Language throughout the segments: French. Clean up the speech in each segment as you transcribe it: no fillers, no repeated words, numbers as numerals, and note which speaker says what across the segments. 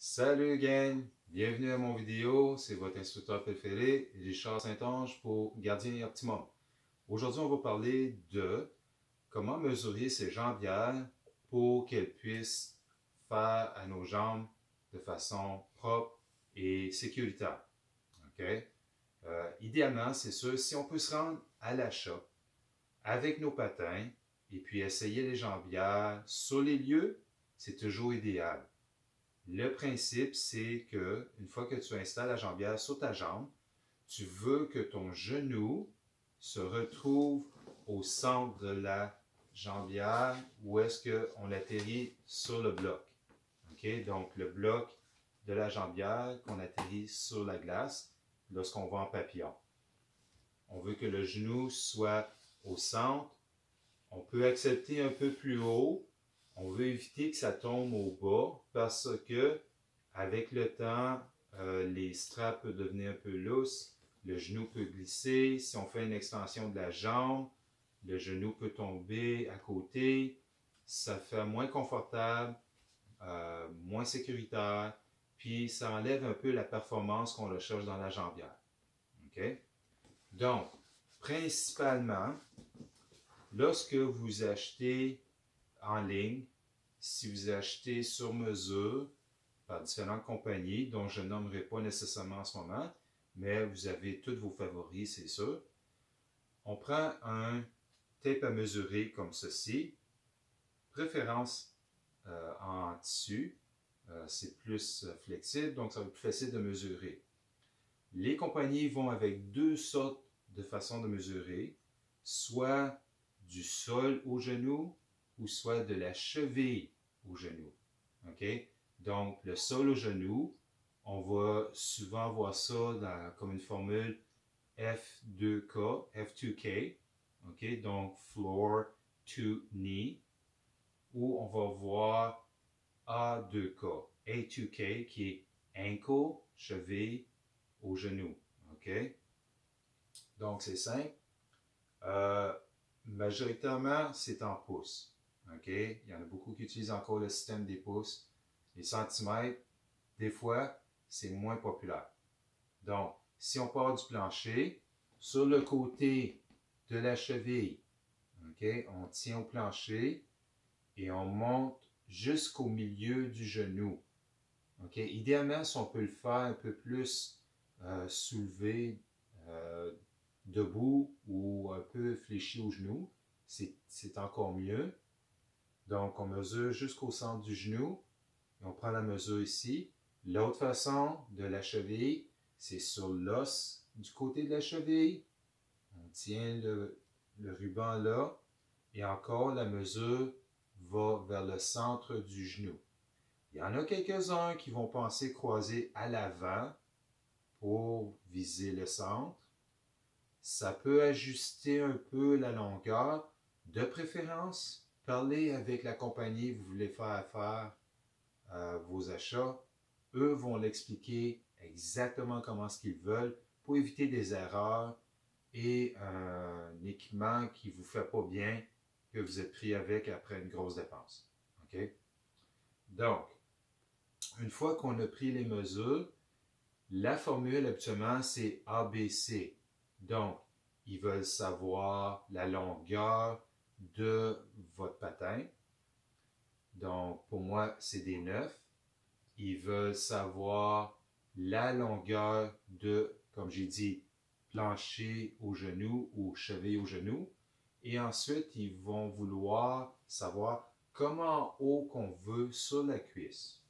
Speaker 1: Salut gang, bienvenue à mon vidéo, c'est votre instructeur préféré, Richard Saint-Onge pour Gardien Optimum. Aujourd'hui, on va parler de comment mesurer ses jambières pour qu'elles puissent faire à nos jambes de façon propre et sécuritaire. Okay? Idéalement, c'est sûr, si on peut se rendre à l'achat avec nos patins et puis essayer les jambières sur les lieux, c'est toujours idéal. Le principe, c'est que une fois que tu installes la jambière sur ta jambe, tu veux que ton genou se retrouve au centre de la jambière où est-ce qu'on atterrit sur le bloc. Okay? Donc, le bloc de la jambière qu'on atterrit sur la glace lorsqu'on va en papillon. On veut que le genou soit au centre. On peut accepter un peu plus haut. On veut éviter que ça tombe au bas parce que avec le temps, les straps peuvent devenir un peu lousses, le genou peut glisser. Si on fait une extension de la jambe, le genou peut tomber à côté. Ça fait moins confortable, moins sécuritaire, puis ça enlève un peu la performance qu'on recherche dans la jambière. Okay? Donc, principalement, lorsque vous achetez en ligne, si vous achetez sur mesure par différentes compagnies, dont je nommerai pas nécessairement en ce moment, mais vous avez tous vos favoris, c'est sûr. On prend un tape à mesurer comme ceci, préférence en tissu, c'est plus flexible, donc ça va être plus facile de mesurer. Les compagnies vont avec deux sortes de façons de mesurer, soit du sol au genou ou soit de la cheville au genou. Okay? Donc, le sol au genou, on va souvent voir ça comme une formule F2K, F2K, okay? Donc floor to knee, ou on va voir A2K, A2K qui est ankle, cheville au genou. Okay? Donc, c'est simple. Majoritairement, c'est en pouces. Okay? Il y en a beaucoup qui utilisent encore le système des pouces. Les centimètres, des fois, c'est moins populaire. Donc, si on part du plancher, sur le côté de la cheville, okay, on tient au plancher et on monte jusqu'au milieu du genou. Okay? Idéalement, si on peut le faire un peu plus soulevé, debout ou un peu fléchi au genou, c'est encore mieux. Donc, on mesure jusqu'au centre du genou et on prend la mesure ici. L'autre façon de la cheville, c'est sur l'os du côté de la cheville. On tient le ruban là et encore la mesure va vers le centre du genou. Il y en a quelques-uns qui vont penser croiser à l'avant pour viser le centre. Ça peut ajuster un peu la longueur. De préférence, parlez avec la compagnie que vous voulez faire affaire vos achats. Eux vont l'expliquer exactement comment ce qu'ils veulent pour éviter des erreurs et un équipement qui ne vous fait pas bien que vous êtes pris avec après une grosse dépense. Okay? Donc, une fois qu'on a pris les mesures, la formule habituellement c'est ABC. Donc, ils veulent savoir la longueur de votre patin. Donc, pour moi, c'est des 9. Ils veulent savoir la longueur de, comme j'ai dit, plancher au genou ou cheville au genou. Et ensuite, ils vont vouloir savoir comment haut qu'on veut sur la cuisse.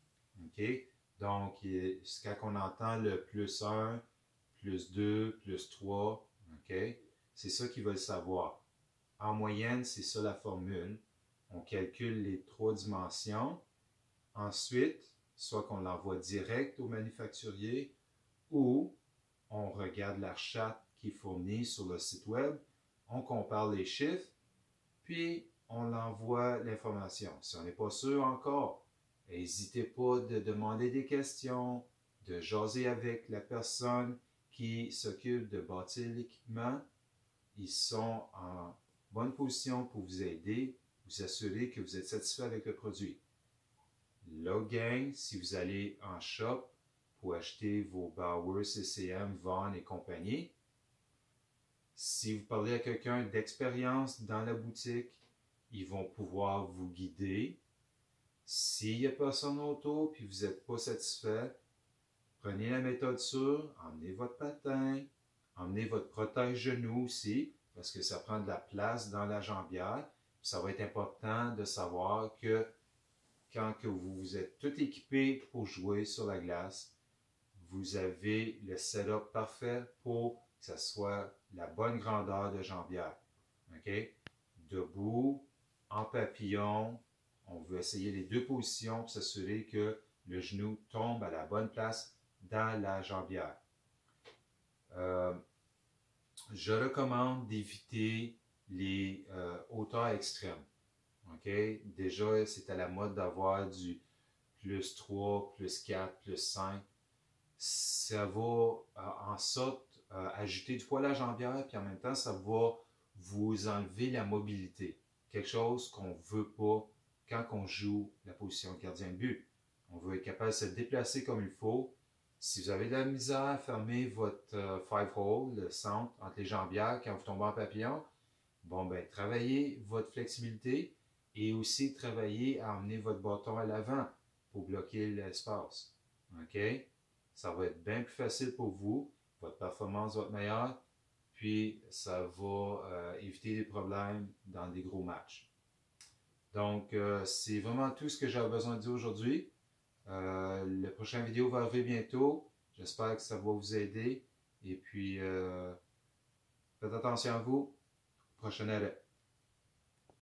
Speaker 1: Okay? Donc, quand on entend le plus 1, plus 2, plus 3, okay? C'est ça qu'ils veulent savoir. En moyenne, c'est ça la formule. On calcule les 3 dimensions. Ensuite, soit qu'on l'envoie direct au manufacturier ou on regarde la charte qui est fournie sur le site web, on compare les chiffres, puis on envoie l'information. Si on n'est pas sûr encore, n'hésitez pas de demander des questions, de jaser avec la personne qui s'occupe de bâtir l'équipement. Ils sont en bonne position pour vous aider, vous assurer que vous êtes satisfait avec le produit. L'autre gang, si vous allez en shop pour acheter vos Bauer, CCM, Vaughan et compagnie, si vous parlez à quelqu'un d'expérience dans la boutique, ils vont pouvoir vous guider. S'il n'y a personne autour et vous n'êtes pas satisfait, prenez la méthode sûre, emmenez votre patin, emmenez votre protège-genou aussi, parce que ça prend de la place dans la jambière. Ça va être important de savoir que quand que vous êtes tout équipé pour jouer sur la glace, vous avez le setup parfait pour que ça soit la bonne grandeur de jambière. OK? Debout, en papillon, on veut essayer les deux positions pour s'assurer que le genou tombe à la bonne place dans la jambière. Je recommande d'éviter les hauteurs extrêmes. Okay? Déjà, c'est à la mode d'avoir du plus 3, plus 4, plus 5. Ça va en sorte ajouter du poids à la jambière, puis en même temps, ça va vous enlever la mobilité. Quelque chose qu'on ne veut pas quand on joue la position de gardien de but. On veut être capable de se déplacer comme il faut. Si vous avez de la misère à fermer votre five hole, le centre entre les jambières quand vous tombez en papillon, bon ben, travaillez votre flexibilité et aussi travaillez à emmener votre bâton à l'avant pour bloquer l'espace. OK? Ça va être bien plus facile pour vous, votre performance va être meilleure, puis ça va éviter des problèmes dans des gros matchs. Donc, c'est vraiment tout ce que j'avais besoin de dire aujourd'hui. La prochaine vidéo va arriver bientôt. J'espère que ça va vous aider. Et puis, faites attention à vous. Prochain arrêt.